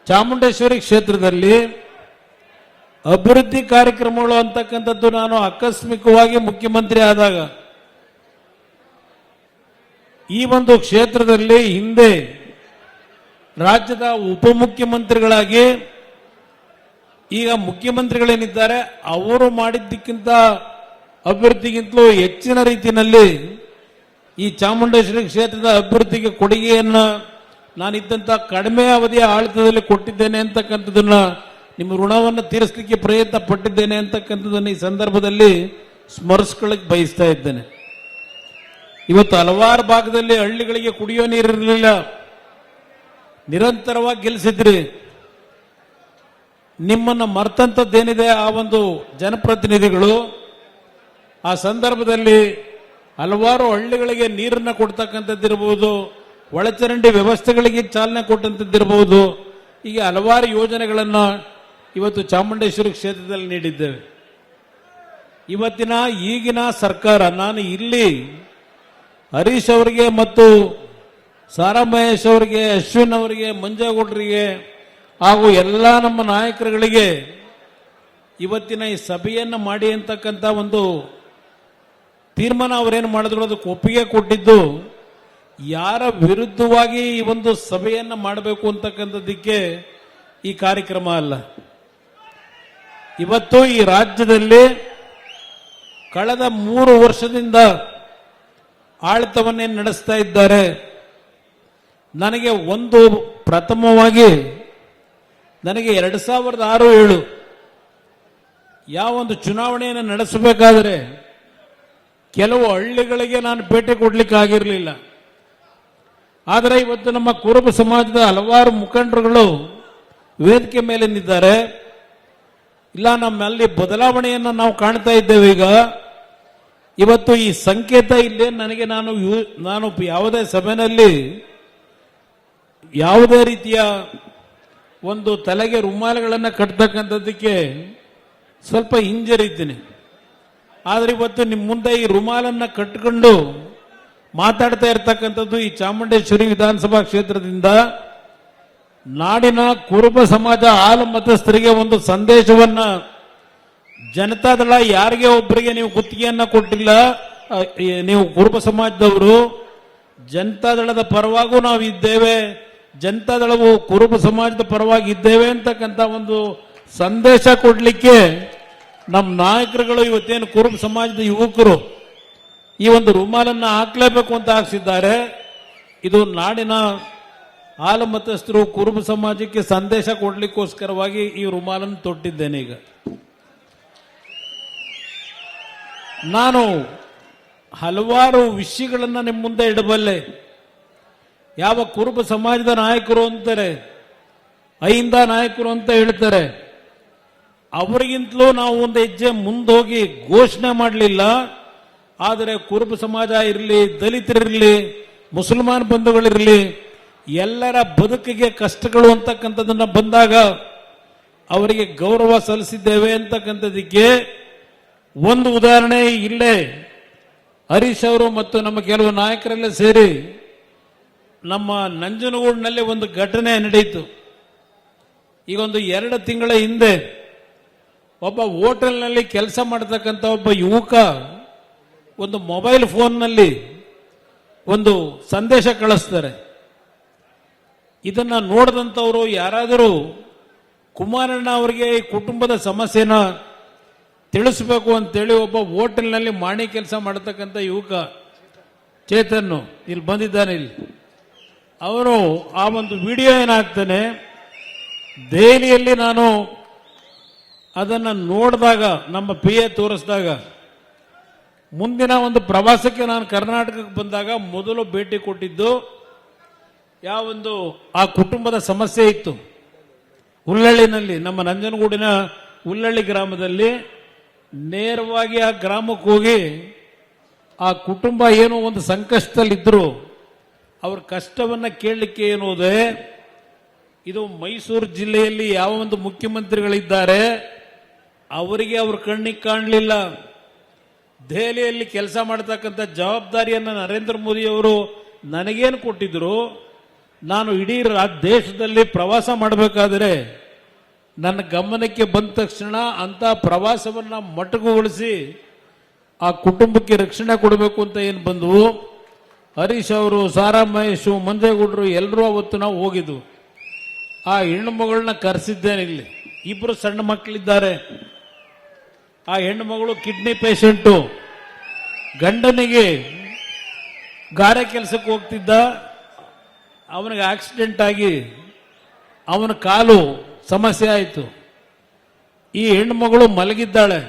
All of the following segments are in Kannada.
ಚಾಮುಂಡೇಶ್ವರಿ ಕ್ಷೇತ್ರದಲ್ಲಿ ಅಭಿವೃದ್ಧಿ ಕಾರ್ಯಕ್ರಮಗಳು ಅಂತಕ್ಕಂಥದ್ದು ನಾನು ಆಕಸ್ಮಿಕವಾಗಿ ಮುಖ್ಯಮಂತ್ರಿ ಆದಾಗ ಈ ಒಂದು ಕ್ಷೇತ್ರದಲ್ಲಿ ಹಿಂದೆ ರಾಜ್ಯದ ಉಪಮುಖ್ಯಮಂತ್ರಿಗಳಾಗಿ ಈಗ ಮುಖ್ಯಮಂತ್ರಿಗಳೇನಿದ್ದಾರೆ ಅವರು ಮಾಡಿದ್ದಕ್ಕಿಂತ ಅಭಿವೃದ್ಧಿಗಿಂತಲೂ ಹೆಚ್ಚಿನ ರೀತಿಯಲ್ಲಿ ಈ ಚಾಮುಂಡೇಶ್ವರಿ ಕ್ಷೇತ್ರದ ಅಭಿವೃದ್ಧಿಗೆ ಕೊಡುಗೆಯನ್ನು ನಾನಿದ್ದಂಥ ಕಡಿಮೆ ಅವಧಿಯ ಆಡಳಿತದಲ್ಲಿ ಕೊಟ್ಟಿದ್ದೇನೆ ಅಂತಕ್ಕಂಥದ್ದನ್ನ ನಿಮ್ಮ ಋಣವನ್ನು ತೀರಿಸಲಿಕ್ಕೆ ಪ್ರಯತ್ನ ಪಟ್ಟಿದ್ದೇನೆ ಅಂತಕ್ಕಂಥದ್ದನ್ನು ಈ ಸಂದರ್ಭದಲ್ಲಿ ಸ್ಮರಿಸ್ಕೊಳ್ಳಕ್ಕೆ ಬಯಸ್ತಾ ಇದ್ದೇನೆ. ಇವತ್ತು ಹಲವಾರು ಭಾಗದಲ್ಲಿ ಹಳ್ಳಿಗಳಿಗೆ ಕುಡಿಯೋ ನೀರಿರಲಿಲ್ಲ, ನಿರಂತರವಾಗಿ ಗೆಲ್ಲಿಸಿದ್ರಿ. ನಿಮ್ಮನ್ನು ಮರ್ತಂಥದ್ದೇನಿದೆ ಆ ಒಂದು ಜನಪ್ರತಿನಿಧಿಗಳು ಆ ಸಂದರ್ಭದಲ್ಲಿ ಹಲವಾರು ಹಳ್ಳಿಗಳಿಗೆ ನೀರನ್ನು ಕೊಡ್ತಕ್ಕಂಥದ್ದಿರಬಹುದು, ಒಳಚರಂಡಿ ವ್ಯವಸ್ಥೆಗಳಿಗೆ ಚಾಲನೆ ಕೊಟ್ಟಂಥದ್ದಿರಬಹುದು, ಹೀಗೆ ಹಲವಾರು ಯೋಜನೆಗಳನ್ನು ಇವತ್ತು ಚಾಮುಂಡೇಶ್ವರಿ ಕ್ಷೇತ್ರದಲ್ಲಿ ನೀಡಿದ್ದೇವೆ. ಇವತ್ತಿನ ಈಗಿನ ಸರ್ಕಾರ, ನಾನು ಇಲ್ಲಿ ಹರೀಶ್ ಅವರಿಗೆ ಮತ್ತು ಸಾರಾ ಮಹೇಶ್ ಅವರಿಗೆ, ಅಶ್ವಿನ್ ಅವರಿಗೆ, ಮಂಜೇಗೌಡರಿಗೆ ಹಾಗೂ ಎಲ್ಲ ನಮ್ಮ ನಾಯಕರುಗಳಿಗೆ ಇವತ್ತಿನ ಈ ಸಭೆಯನ್ನು ಮಾಡಿ ಅಂತಕ್ಕಂಥ ಒಂದು ತೀರ್ಮಾನ ಅವರೇನು ಮಾಡಿದ್ರು ಅದಕ್ಕೆ ಒಪ್ಪಿಗೆ ಕೊಟ್ಟಿದ್ದು ಯಾರ ವಿರುದ್ಧವಾಗಿ ಈ ಒಂದು ಸಭೆಯನ್ನು ಮಾಡಬೇಕು ಅಂತಕ್ಕಂಥದ್ದಕ್ಕೆ ಈ ಕಾರ್ಯಕ್ರಮ ಅಲ್ಲ. ಇವತ್ತು ಈ ರಾಜ್ಯದಲ್ಲಿ ಕಳೆದ 3 ವರ್ಷದಿಂದ ಆಡಳಿತವನ್ನೇ ನಡೆಸ್ತಾ ಇದ್ದಾರೆ. ನನಗೆ ಒಂದು ಪ್ರಥಮವಾಗಿ ನನಗೆ 2006-7 ಯಾವ ಒಂದು ಚುನಾವಣೆಯನ್ನು ನಡೆಸಬೇಕಾದರೆ ಕೆಲವು ಹಳ್ಳಿಗಳಿಗೆ ನಾನು ಭೇಟಿ ಕೊಡ್ಲಿಕ್ಕೆ ಆಗಿರಲಿಲ್ಲ. ಆದರೆ ಇವತ್ತು ನಮ್ಮ ಕುರುಬ ಸಮಾಜದ ಹಲವಾರು ಮುಖಂಡರುಗಳು ವೇದಿಕೆ ಮೇಲೆ ನಿಂತಿದ್ದಾರೆ. ಇಲ್ಲ, ನಮ್ಮಲ್ಲಿ ಬದಲಾವಣೆಯನ್ನು ನಾವು ಕಾಣ್ತಾ ಇದ್ದೇವೆ. ಈಗ ಇವತ್ತು ಈ ಸಂಕೇತ ಇಲ್ಲೇ ನನಗೆ ನಾನು ಯಾವುದೇ ಸಭೆಯಲ್ಲಿ ಯಾವುದೇ ರೀತಿಯ ಒಂದು ತಲೆಗೆ ರುಮಾಲುಗಳನ್ನು ಕಟ್ಟತಕ್ಕಂಥದ್ದಕ್ಕೆ ಸ್ವಲ್ಪ ಹಿಂಜರಿತೀನಿ. ಆದರೆ ಇವತ್ತು ನಿಮ್ಮ ಮುಂದೆ ಈ ರುಮಾಲನ್ನು ಕಟ್ಟಿಕೊಂಡು ಮಾತಾಡ್ತಾ ಇರ್ತಕ್ಕಂಥದ್ದು ಈ ಚಾಮುಂಡೇಶ್ವರಿ ವಿಧಾನಸಭಾ ಕ್ಷೇತ್ರದಿಂದ ನಾಡಿನ ಕುರುಬ ಸಮಾಜ ಹಾಲು ಮತಸ್ಥರಿಗೆ ಒಂದು ಸಂದೇಶವನ್ನ, ಜನತಾದಳ ಯಾರಿಗೆ ಒಬ್ಬರಿಗೆ ನೀವು ಗುತ್ತಿಗೆಯನ್ನ ಕೊಟ್ಟಿಲ್ಲ, ನೀವು ಕುರುಬ ಸಮಾಜದವರು, ಜನತಾದಳದ ಪರವಾಗೂ ನಾವು ಇದ್ದೇವೆ, ಜನತಾದಳವು ಕುರುಬ ಸಮಾಜದ ಪರವಾಗಿ ಇದ್ದೇವೆ ಅಂತಕ್ಕಂಥ ಒಂದು ಸಂದೇಶ ಕೊಡ್ಲಿಕ್ಕೆ ನಮ್ಮ ನಾಯಕರುಗಳು ಇವತ್ತೇನು ಕುರುಬ ಸಮಾಜದ ಯುವಕರು ಈ ಒಂದು ರುಮಾಲನ್ನು ಹಾಕ್ಲೇಬೇಕು ಅಂತ ಹಾಕ್ಸಿದ್ದಾರೆ. ಇದು ನಾಡಿನ ಹಾಲು ಮತಸ್ಥರು ಕುರುಬ ಸಮಾಜಕ್ಕೆ ಸಂದೇಶ ಕೊಡ್ಲಿಕ್ಕೋಸ್ಕರವಾಗಿ ಈ ರುಮಾಲನ್ನು ತೊಟ್ಟಿದ್ದೇನೆ. ಈಗ ನಾನು ಹಲವಾರು ವಿಷಯಗಳನ್ನು ನಿಮ್ಮ ಮುಂದೆ ಇಡಬಲ್ಲೆ. ಯಾವ ಕುರುಬ ಸಮಾಜದ ನಾಯಕರು ಅಂತಾರೆ, ಅಹಿಂದ ನಾಯಕರು ಅಂತ ಹೇಳ್ತಾರೆ, ಅವರಿಗಿಂತಲೂ ನಾವು ಒಂದು ಹೆಜ್ಜೆ ಮುಂದೋಗಿ ಘೋಷಣೆ ಮಾಡಲಿಲ್ಲ. ಆದರೆ ಕುರುಬ ಸಮಾಜ ಇರಲಿ, ದಲಿತರಿರಲಿ, ಮುಸಲ್ಮಾನ್ ಬಂಧುಗಳಿರಲಿ, ಎಲ್ಲರ ಬದುಕಿಗೆ ಕಷ್ಟಗಳು ಅಂತಕ್ಕಂಥದ್ದನ್ನ ಬಂದಾಗ ಅವರಿಗೆ ಗೌರವ ಸಲ್ಲಿಸಿದ್ದೇವೆ ಅಂತಕ್ಕಂಥದ್ದಕ್ಕೆ ಒಂದು ಉದಾಹರಣೆ ಇಲ್ಲೇ ಹರೀಶ್ ಅವರು ಮತ್ತು ನಮ್ಮ ಕೆಲವು ನಾಯಕರೆಲ್ಲ ಸೇರಿ ನಮ್ಮ ನಂಜನಗೂಡಿನಲ್ಲಿ ಒಂದು ಘಟನೆ ನಡೆಯಿತು. ಈಗ ಒಂದು 2 ತಿಂಗಳ ಹಿಂದೆ ಒಬ್ಬ ಹೋಟೆಲ್ನಲ್ಲಿ ಕೆಲಸ ಮಾಡತಕ್ಕಂಥ ಒಬ್ಬ ಯುವಕ ಒಂದು ಮೊಬೈಲ್ ಫೋನ್ನಲ್ಲಿ ಒಂದು ಸಂದೇಶ ಕಳಿಸ್ತಾರೆ. ಇದನ್ನ ನೋಡಿದಂಥವರು ಯಾರಾದರೂ ಕುಮಾರಣ್ಣ ಅವರಿಗೆ ಈ ಕುಟುಂಬದ ಸಮಸ್ಯೆನ ತಿಳಿಸಬೇಕು ಅಂತೇಳಿ ಒಬ್ಬ ಹೋಟೆಲ್ನಲ್ಲಿ ಮಾಣಿ ಕೆಲಸ ಮಾಡತಕ್ಕಂಥ ಯುವಕ ಚೇತನ್ ಇಲ್ಲಿ ಬಂದಿದ್ದಾನೆ. ಇಲ್ಲಿ ಅವರು ಆ ಒಂದು ವಿಡಿಯೋ ಏನಾಗ್ತಾನೆ, ದೆಹಲಿಯಲ್ಲಿ ನಾನು ಅದನ್ನು ನೋಡಿದಾಗ, ನಮ್ಮ PA ತೋರಿಸಿದಾಗ, ಮುಂದಿನ ಒಂದು ಪ್ರವಾಸಕ್ಕೆ ನಾನು ಕರ್ನಾಟಕಕ್ಕೆ ಬಂದಾಗ ಮೊದಲು ಭೇಟಿ ಕೊಟ್ಟಿದ್ದು ಯಾವೊಂದು ಆ ಕುಟುಂಬದ ಸಮಸ್ಯೆ ಇತ್ತು ಹುಲ್ಲಳ್ಳಿನಲ್ಲಿ, ನಮ್ಮ ನಂಜನಗೂಡಿನ ಹುಲ್ಲಳ್ಳಿ ಗ್ರಾಮದಲ್ಲಿ. ನೇರವಾಗಿ ಆ ಗ್ರಾಮಕ್ಕೆ ಹೋಗಿ ಆ ಕುಟುಂಬ ಏನೋ ಒಂದು ಸಂಕಷ್ಟದಲ್ಲಿದ್ದರು, ಅವ್ರ ಕಷ್ಟವನ್ನು ಕೇಳಲಿಕ್ಕೆ ಏನೋದೆ, ಇದು ಮೈಸೂರು ಜಿಲ್ಲೆಯಲ್ಲಿ ಯಾವ ಒಂದು ಮುಖ್ಯಮಂತ್ರಿಗಳಿದ್ದಾರೆ ಅವರಿಗೆ ಅವ್ರ ಕಣ್ಣಿಗೆ ಕಾಣಲಿಲ್ಲ. ದೆಹಲಿಯಲ್ಲಿ ಕೆಲಸ ಮಾಡತಕ್ಕಂಥ ಜವಾಬ್ದಾರಿಯನ್ನು ನರೇಂದ್ರ ಮೋದಿ ಅವರು ನನಗೇನು ಕೊಟ್ಟಿದ್ರು, ನಾನು ಇಡೀ ದೇಶದಲ್ಲಿ ಪ್ರವಾಸ ಮಾಡಬೇಕಾದ್ರೆ ನನ್ನ ಗಮನಕ್ಕೆ ಬಂದ ತಕ್ಷಣ ಅಂತ ಪ್ರವಾಸವನ್ನ ಮೊಟಕುಗೊಳಿಸಿ ಆ ಕುಟುಂಬಕ್ಕೆ ರಕ್ಷಣೆ ಕೊಡಬೇಕು ಅಂತ ಏನು ಬಂದವು. ಹರೀಶ್ ಅವರು, ಸಾರಾ ಮಹೇಶು, ಮಂಜೇಗೌಡರು ಎಲ್ಲರೂ ಅವತ್ತು ನಾವು ಹೋಗಿದ್ವು. ಆ ಹೆಣ್ಣು ಮಗಳನ್ನ ಕರೆಸಿದ್ದೇನೆ. ಇಲ್ಲಿ ಇಬ್ಬರು ಸಣ್ಣ ಮಕ್ಕಳಿದ್ದಾರೆ. ಆ ಹೆಣ್ಣು ಮಗಳು ಕಿಡ್ನಿ ಪೇಷಂಟು. ಗಂಡನಿಗೆ ಗಾರೆ ಕೆಲಸಕ್ಕೆ ಹೋಗ್ತಿದ್ದ, ಅವನಿಗೆ ಆಕ್ಸಿಡೆಂಟ್ ಆಗಿ ಅವನ ಕಾಲು ಸಮಸ್ಯೆ ಆಯಿತು. ಈ ಹೆಣ್ಣು ಮಗಳು ಮಲಗಿದ್ದಾಳೆ.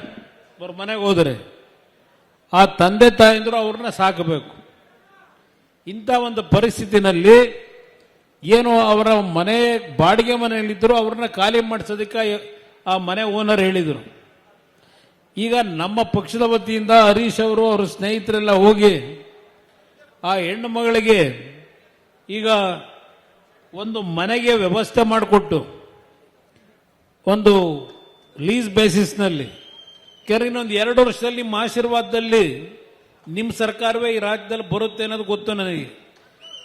ಅವ್ರ ಮನೆಗೆ ಹೋದರೆ ಆ ತಂದೆ ತಾಯಂದ್ರು ಅವ್ರನ್ನ ಸಾಕಬೇಕು. ಇಂಥ ಒಂದು ಪರಿಸ್ಥಿತಿನಲ್ಲಿ ಏನು ಅವರ ಮನೆ ಬಾಡಿಗೆ ಮನೆಯಲ್ಲಿದ್ದರು, ಅವ್ರನ್ನ ಖಾಲಿ ಮಾಡಿಸೋದಕ್ಕೆ ಆ ಮನೆ ಓನರ್ ಹೇಳಿದರು. ಈಗ ನಮ್ಮ ಪಕ್ಷದ ವತಿಯಿಂದ ಹರೀಶ್ ಅವರು ಅವ್ರ ಸ್ನೇಹಿತರೆಲ್ಲ ಹೋಗಿ ಆ ಹೆಣ್ಣು ಮಗಳಿಗೆ ಈಗ ಒಂದು ಮನೆಗೆ ವ್ಯವಸ್ಥೆ ಮಾಡಿಕೊಟ್ಟು ಒಂದು ಲೀಸ್ ಬೇಸಿಸ್ನಲ್ಲಿ ಇನ್ನೊಂದು 2 ವರ್ಷದಲ್ಲಿ ನಿಮ್ಮ ಆಶೀರ್ವಾದದಲ್ಲಿ ನಿಮ್ಮ ಸರ್ಕಾರವೇ ಈ ರಾಜ್ಯದಲ್ಲಿ ಬರುತ್ತೆ ಅನ್ನೋದು ಗೊತ್ತು ನನಗೆ.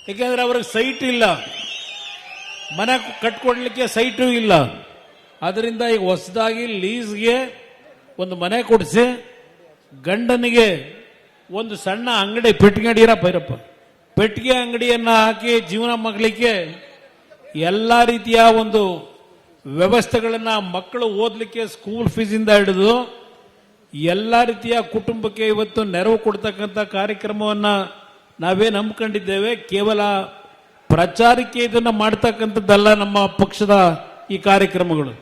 ಯಾಕೆಂದ್ರೆ ಅವ್ರಿಗೆ ಸೈಟ್ ಇಲ್ಲ, ಮನೆ ಕಟ್ಕೊಡ್ಲಿಕ್ಕೆ ಸೈಟು ಇಲ್ಲ. ಅದರಿಂದ ಈಗ ಹೊಸದಾಗಿ ಲೀಸ್ಗೆ ಒಂದು ಮನೆ ಕೊಡಿಸಿ ಗಂಡನಿಗೆ ಒಂದು ಸಣ್ಣ ಅಂಗಡಿ, ಪೆಟ್ಟಿಗೆ ಅಂಗಡಿರ ಭೈರಪ್ಪ, ಪೆಟ್ಟಿಗೆ ಅಂಗಡಿಯನ್ನ ಹಾಕಿ ಜೀವನ ಮಾಡಲಿಕ್ಕೆ ಎಲ್ಲ ರೀತಿಯ ಒಂದು ವ್ಯವಸ್ಥೆಗಳನ್ನ, ಮಕ್ಕಳು ಓದಲಿಕ್ಕೆ ಸ್ಕೂಲ್ ಫೀಸಿಂದ ಹಿಡಿದು ಎಲ್ಲ ರೀತಿಯ ಕುಟುಂಬಕ್ಕೆ ಇವತ್ತು ನೆರವು ಕೊಡ್ತಕ್ಕಂಥ ಕಾರ್ಯಕ್ರಮವನ್ನ ನಾವೇ ನಂಬ್ಕೊಂಡಿದ್ದೇವೆ. ಕೇವಲ ಪ್ರಚಾರಕ್ಕೆ ಇದನ್ನ ಮಾಡ್ತಕ್ಕಂಥದ್ದಲ್ಲ ನಮ್ಮ ಪಕ್ಷದ ಈ ಕಾರ್ಯಕ್ರಮಗಳು.